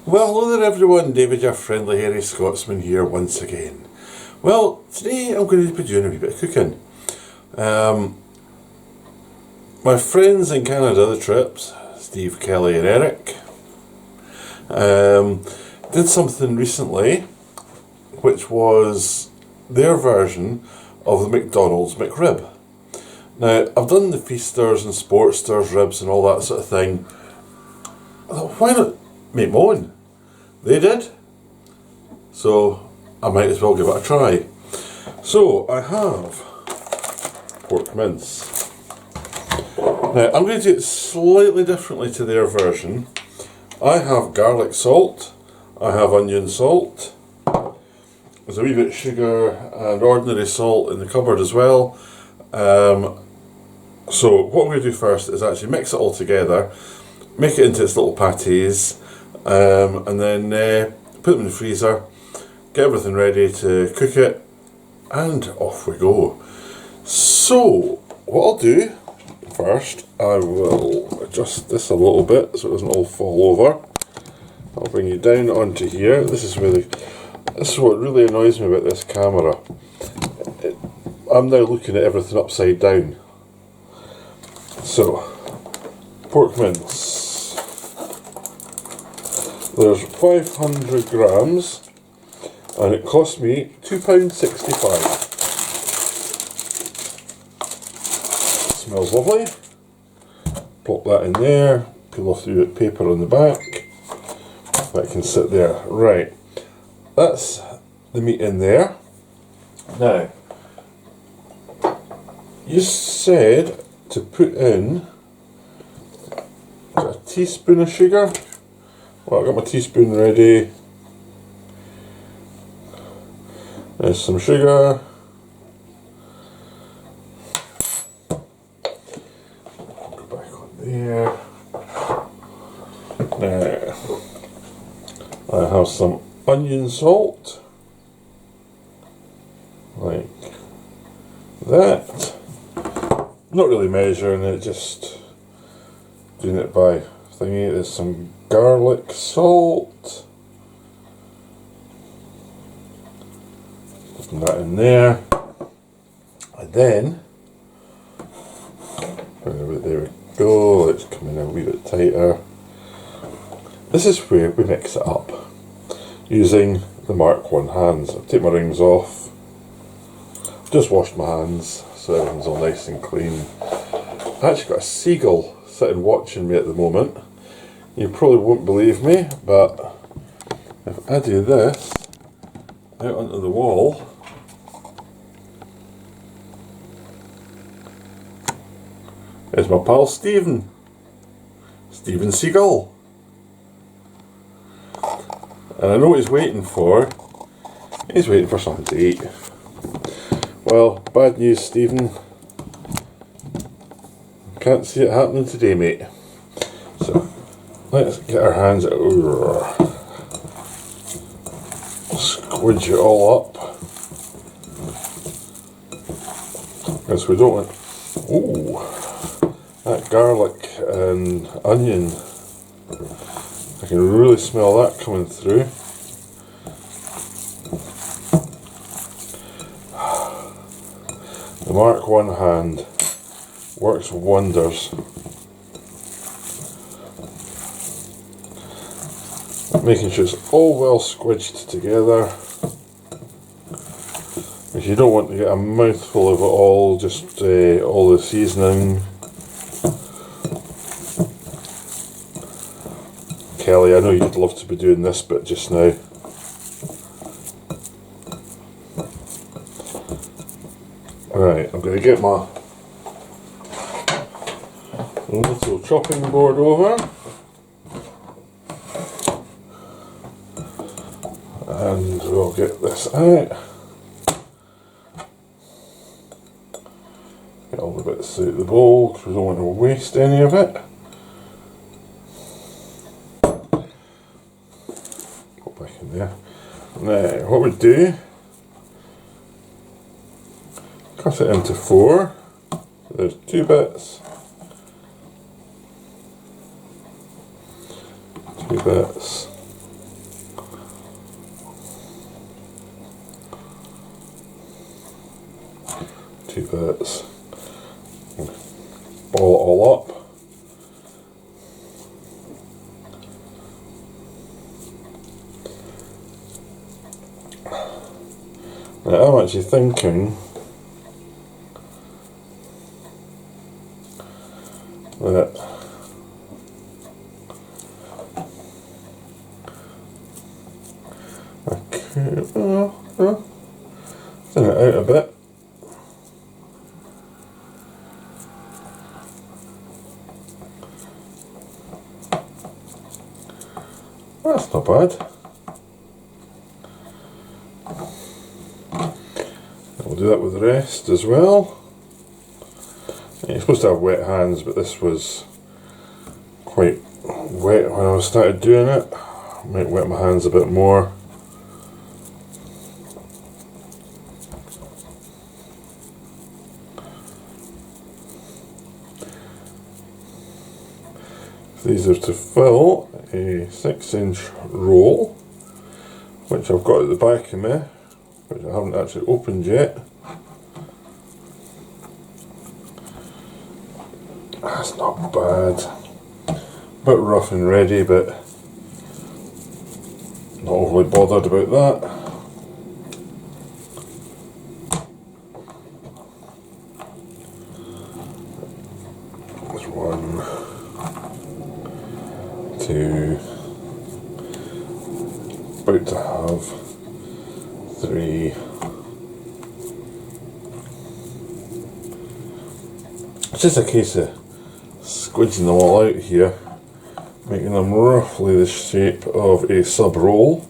Well, hello there everyone, David, your friendly hairy Scotsman here once again. Well, today I'm going to be doing a wee bit of cooking. My friends in Canada, the Trips, Steve, Kelly and Eric, did something recently which was their version of the McDonald's McRib. Now, I've done the Feasters and Sportsters ribs and all that sort of thing. I thought, why not make my own? They did, so I might as well give it a try. So I have pork mince. Now I'm going to do it slightly differently to their version. I have garlic salt, I have onion salt, there's a wee bit of sugar and ordinary salt in the cupboard as well. So what I'm going to do first is actually mix it all together, make it into its little pâtés, and then put them in the freezer, get everything ready to cook it, and off we go. So what I'll do first, I will adjust this a little bit so it doesn't all fall over. I'll bring you down onto here. This is what really annoys me about this camera. I'm now looking at everything upside down. So pork mince. There's 500 grams and it cost me £2.65. Smells lovely. Plop that in there, peel off the paper on the back. That can sit there. Right, that's the meat in there. Now, you said to put in a teaspoon of sugar. Well, I've got my teaspoon ready. There's some sugar. Go back on there. Now, I have some onion salt. Like that. Not really measuring it, just doing it by thingy. There's some garlic salt. Putting that in there. And then, there we go, let's come in a wee bit tighter. This is where we mix it up using the Mark 1 hands. I'll take my rings off. Just washed my hands so everything's all nice and clean. I've actually got a seagull sitting watching me at the moment. You probably won't believe me, but if I do this out onto the wall, there's my pal Stephen Seagull. And I know what he's waiting for. He's waiting for something to eat. Well, bad news, Stephen. Can't see it happening today, mate. So, let's get our hands out. Squidge it all up. Because we don't want... Ooh, that garlic and onion. I can really smell that coming through. The Mark 1 hand works wonders. Making sure it's all well squidged together. If you don't want to get a mouthful of it all, just all the seasoning. Kelly, I know you'd love to be doing this bit just now. Right, I'm going to get my little chopping board over. And we'll get this out. Get all the bits out of the bowl because we don't want to waste any of it. Put back in there. Now, what we do, cut it into 4. So there's 2 bits. 2 bits. bits. Ball it all up. Now I'm actually thinking that I could thin it out a bit. That's not bad. We'll do that with the rest as well. You're supposed to have wet hands, but this was quite wet when I started doing it. I might wet my hands a bit more. These are to fill a 6-inch roll, which I've got at the back of me, which I haven't actually opened yet. That's not bad. A bit rough and ready, but not overly bothered about that. There's 1, 2, about to have 3. It's just a case of squidging them all out here, making them roughly the shape of a sub roll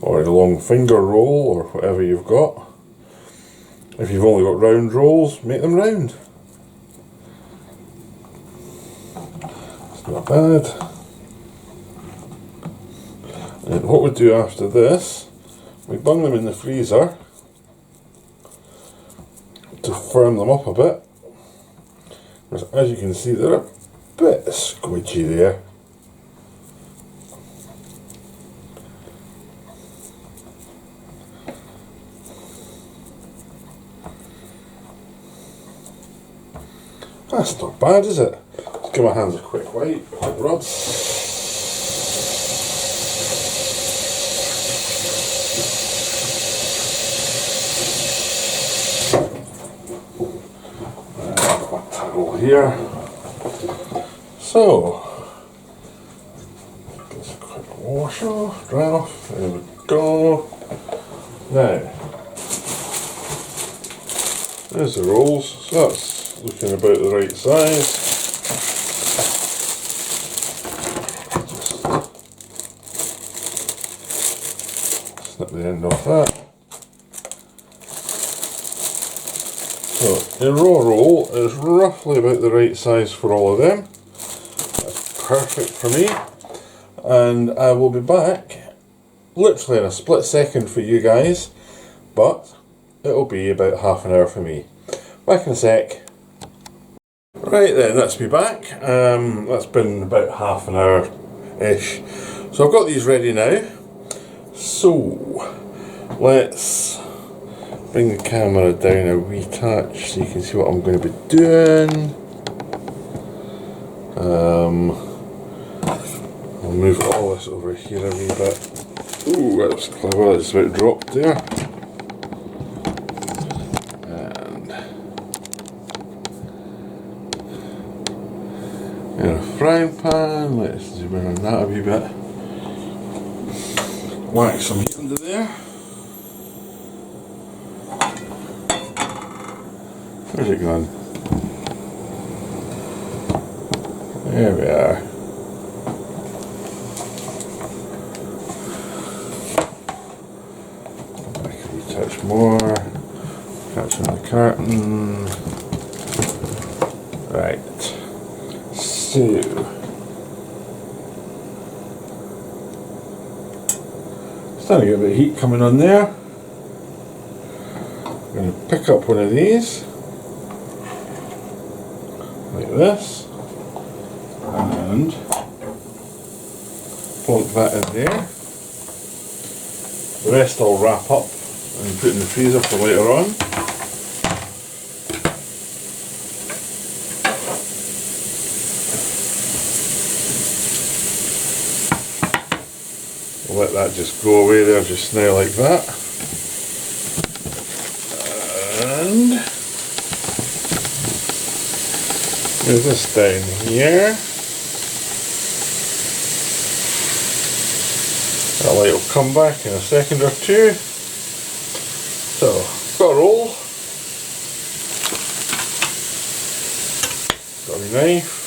or a long finger roll or whatever you've got. If you've only got round rolls, make them round. It's not bad. And what we do after this, we bung them in the freezer to firm them up a bit. As you can see, they're a bit squidgy there. That's not bad, is it? Just give my hands a quick wipe, a quick rub. Here. So, just a quick wash off, dry off, there we go. Now, there's the rolls, so that's looking about the right size. Just snip the end off that. So, a raw roll is roughly about the right size for all of them. That's perfect for me. And I will be back literally in a split second for you guys, but it'll be about half an hour for me. Back in a sec. Right then, that's me back. That's been about half an hour-ish. So I've got these ready now. So, let's bring the camera down a wee touch so you can see what I'm going to be doing. I'll move all this over here a wee bit. Ooh, that was clever, that's about dropped there. And a frying pan, let's zoom in on that a wee bit. Whack some heat under there. Where's it gone? There we are. Back a wee touch more. Catch on the curtain. Right. So. Starting to get a bit of heat coming on there. I'm going to pick up one of these. Like this, and plonk that in there. The rest I'll wrap up and put in the freezer for later on. We'll let that just go away there just now like that. And move this down here. That light will come back in a second or two. So, got a roll. Got a knife.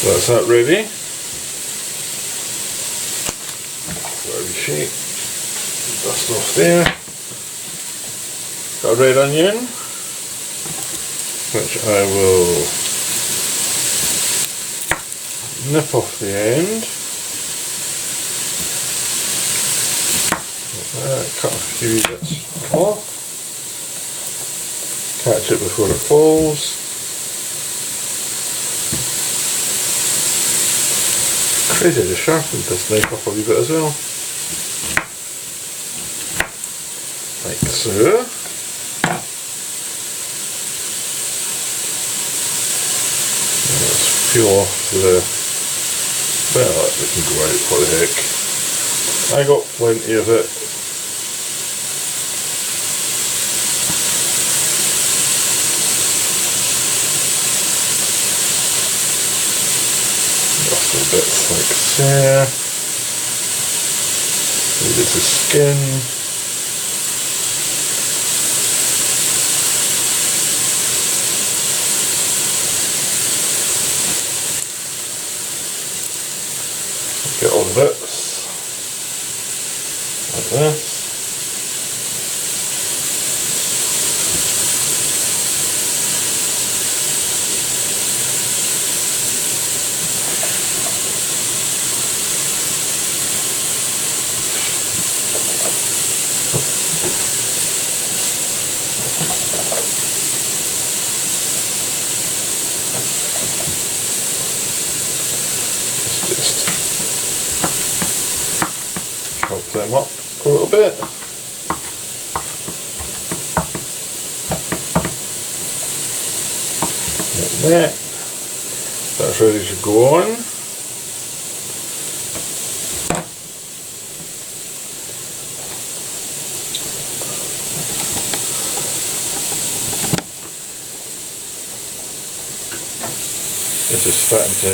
That's that ready. Got a reshape. Dust off there. Got a red onion, which I will nip off the end. Cut a few bits off. Catch it before it falls. Crazy, I just sharpened this knife up a wee bit as well. Like so. Let's peel off the... well, we can go out, what the heck. I got plenty of it. Little bits like there. Maybe it's the skin. Get all the bits like this. Just chop them up a little bit. Like that. That's ready to go on. This is starting to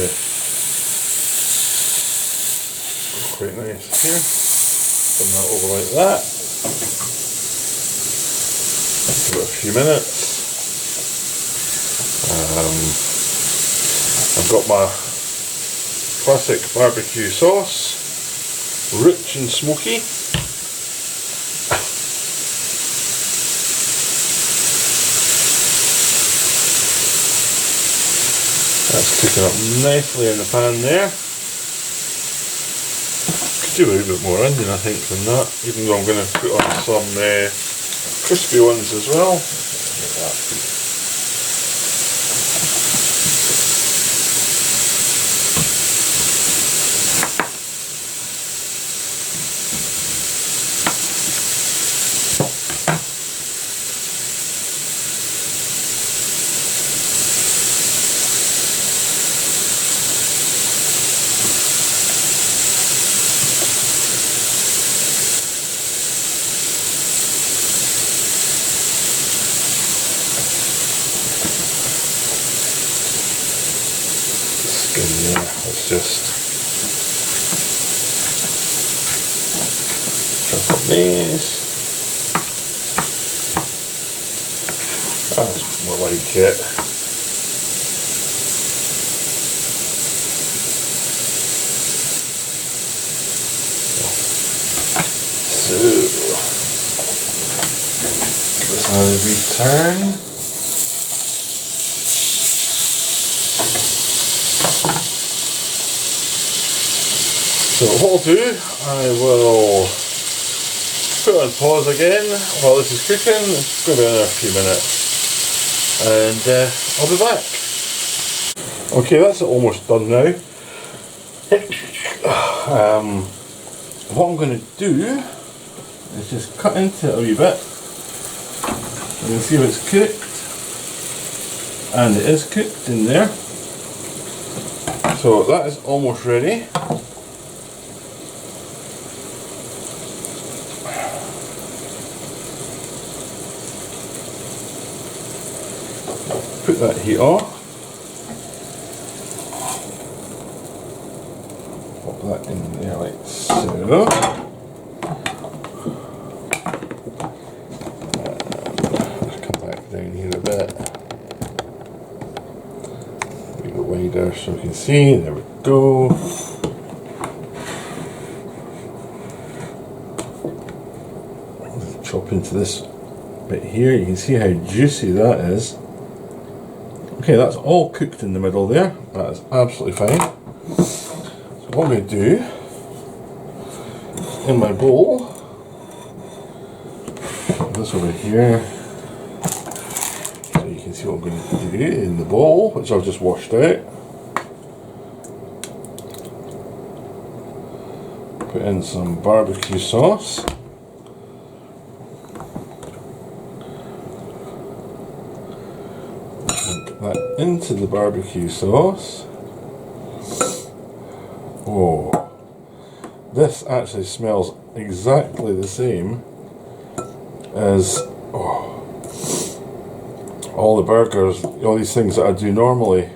go quite nice here. Turn that over like that. Give it a few minutes. I've got my classic barbecue sauce, rich and smoky. That's cooking up nicely in the pan there. Could do a little bit more onion, I think, than that, even though I'm going to put on some crispy ones as well. Like that. Skin there, let's just chop up these. That's more like it. So let's have a return. So what I'll do, I will put it on pause again while this is cooking. It's going to be another few minutes, and I'll be back. Okay, that's almost done now. What I'm going to do is just cut into it a wee bit. You can see it's cooked, and it is cooked in there. So that is almost ready. Put that heat off. Pop that in there like so. Come back down here a bit. Make it wider so you can see. There we go. Chop into this bit here. You can see how juicy that is. Okay, that's all cooked in the middle there. That is absolutely fine. So what I'm going to do, in my bowl, put this over here, so you can see what I'm going to do in the bowl, which I've just washed out. Put in some barbecue sauce. That into the barbecue sauce. Oh, this actually smells exactly the same as all the burgers, all these things that I do normally.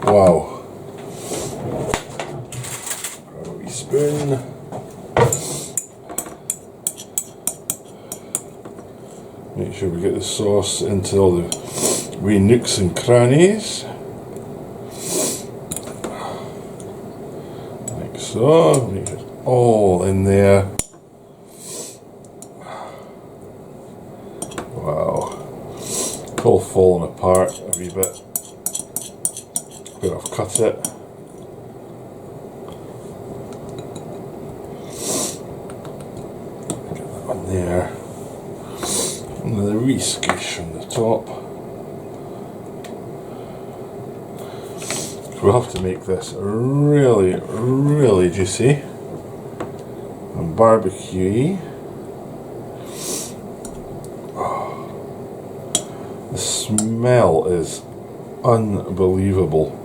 Wow. Grab a wee spoon. Make sure we get the sauce into all the wee nooks and crannies. Like so. Make it all in there. Wow. It's all falling apart a wee bit. Where I've cut it. Get that on there. And then a wee squish on the top. We'll have to make this really, really juicy and barbecuey. Oh, the smell is unbelievable.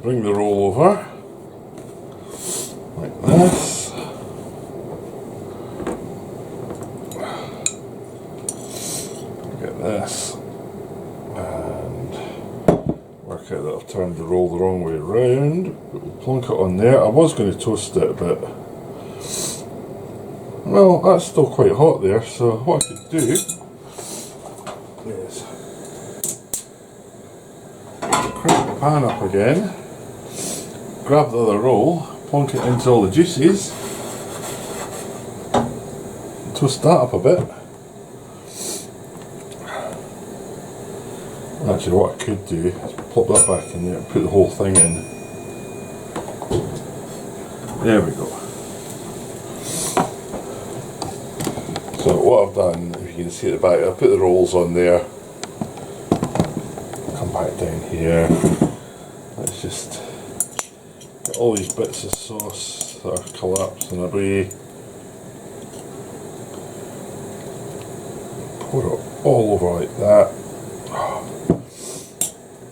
Bring the roll over like this. Get this and work out that I've turned the roll the wrong way around. We'll plonk it on there. I was going to toast it, but well, that's still quite hot there, so what I could do is crank the pan up again. Grab the other roll, plonk it into all the juices, toast that up a bit. Actually, what I could do is plop that back in there and put the whole thing in. There we go. So what I've done, if you can see at the back, I've put the rolls on there. Come back down here. Let's just get all these bits of sauce that are collapsing away. Pour it all over like that.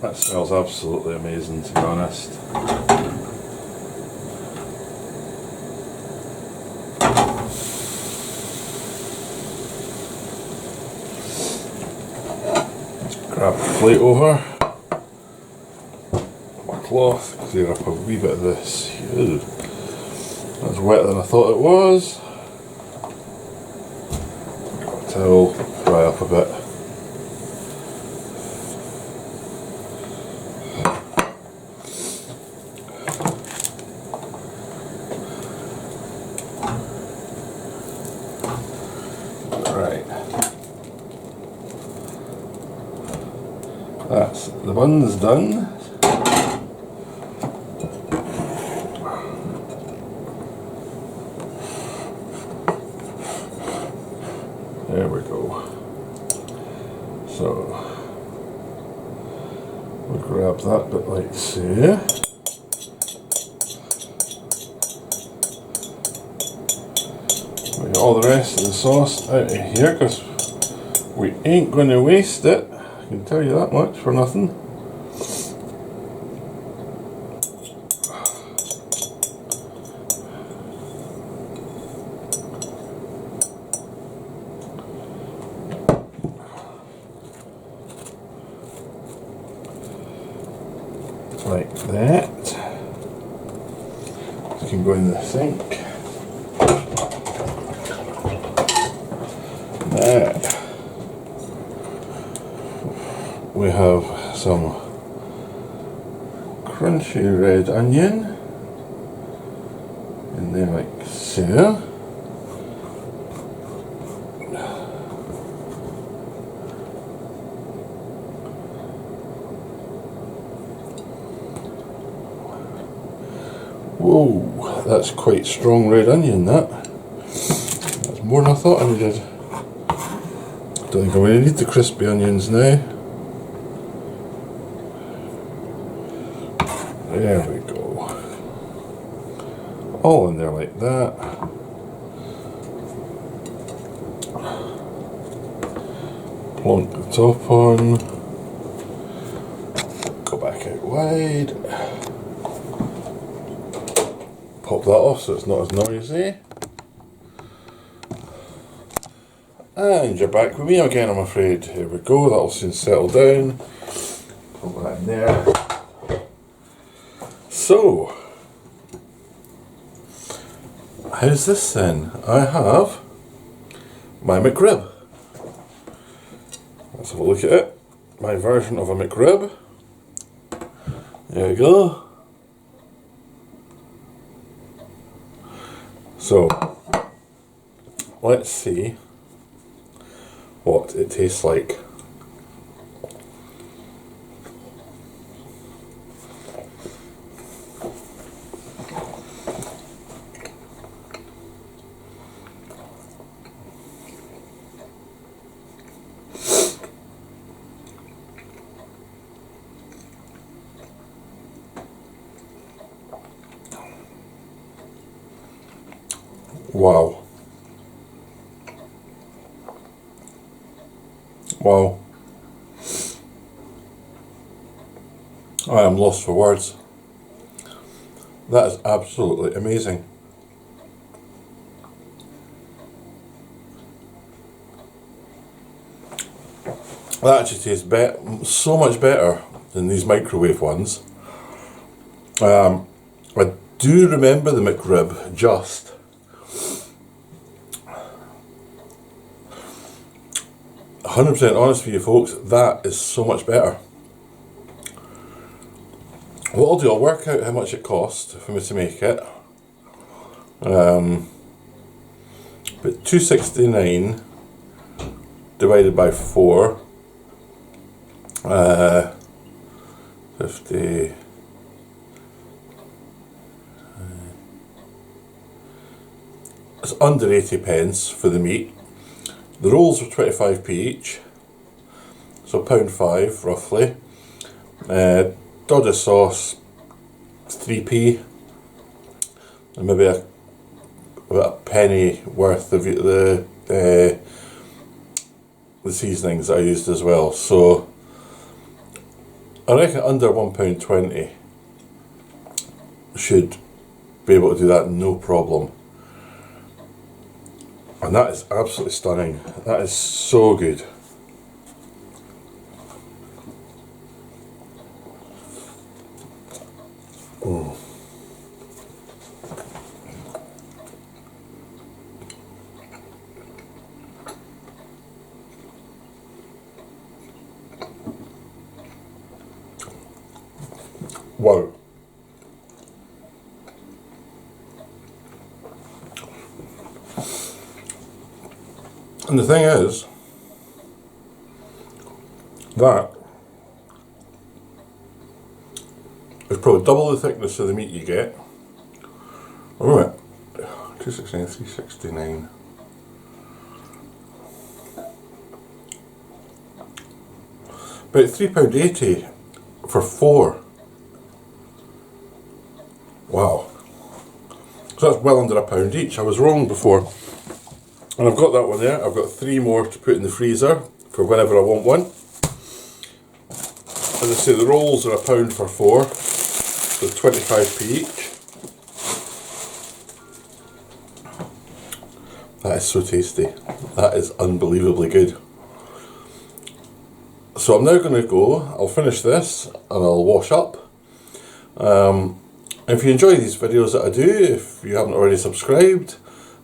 That smells absolutely amazing, to be honest. Grab the plate over. Cloth, clear up a wee bit of this. Ew. That's wetter than I thought it was. Got a towel, dry up a bit. Right. That's the bun's done. There we go. So we'll grab that bit like so. We get all the rest of the sauce out of here because we ain't going to waste it. I can tell you that much for nothing. Like that. You can go in the sink. Now we have some crunchy red onion in there like so. Whoa, that's quite strong red onion, that. That's more than I thought I needed. Don't think I'm going to need the crispy onions now. There we go. All in there like that. Plonk the top on. Go back out wide. Pop that off so it's not as noisy. And you're back with me again, I'm afraid. Here we go, that'll soon settle down. Put that in there. So, how's this then? I have my McRib. Let's have a look at it. My version of a McRib. There we go. So, let's see what it tastes like. Wow. Wow. I am lost for words. That is absolutely amazing. That actually tastes so much better than these microwave ones. I do remember the McRib just. 100% honest with you folks, that is so much better. What I'll do, I'll work out how much it cost for me to make it. But $2.69 divided by 4, 50. It's under 80 pence for the meat. The rolls were 25p each, so £1.05 roughly. Dodder sauce 3p, and maybe about a penny worth of the seasonings that I used as well. So I reckon under £1.20 should be able to do that no problem. And that is absolutely stunning. That is so good. Mm. Wow. And the thing is, that is probably double the thickness of the meat you get. Alright, 269, 369. About £3.80 for 4. Wow. So that's well under £1 each. I was wrong before. And I've got that one there. I've got 3 more to put in the freezer for whenever I want one. As I say, the rolls are £1 for 4, so 25p each. That is so tasty. That is unbelievably good. So I'm now going to go, I'll finish this and I'll wash up. If you enjoy these videos that I do, if you haven't already subscribed,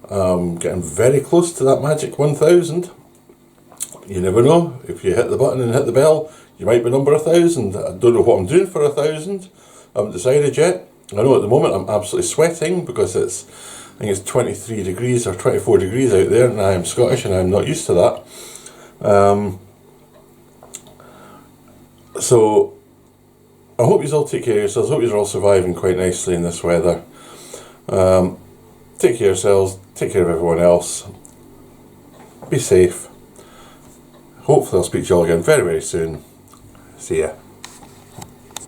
getting very close to that magic 1000. You never know, if you hit the button and hit the bell, you might be number 1000. I don't know what I'm doing for 1000. I haven't decided yet. I know at the moment I'm absolutely sweating because I think it's 23 degrees or 24 degrees out there, and I am Scottish and I'm not used to that. So I hope you all take care of yourselves. I hope you're all surviving quite nicely in this weather. Take care of yourselves, take care of everyone else. Be safe. Hopefully I'll speak to you all again very, very soon. See ya.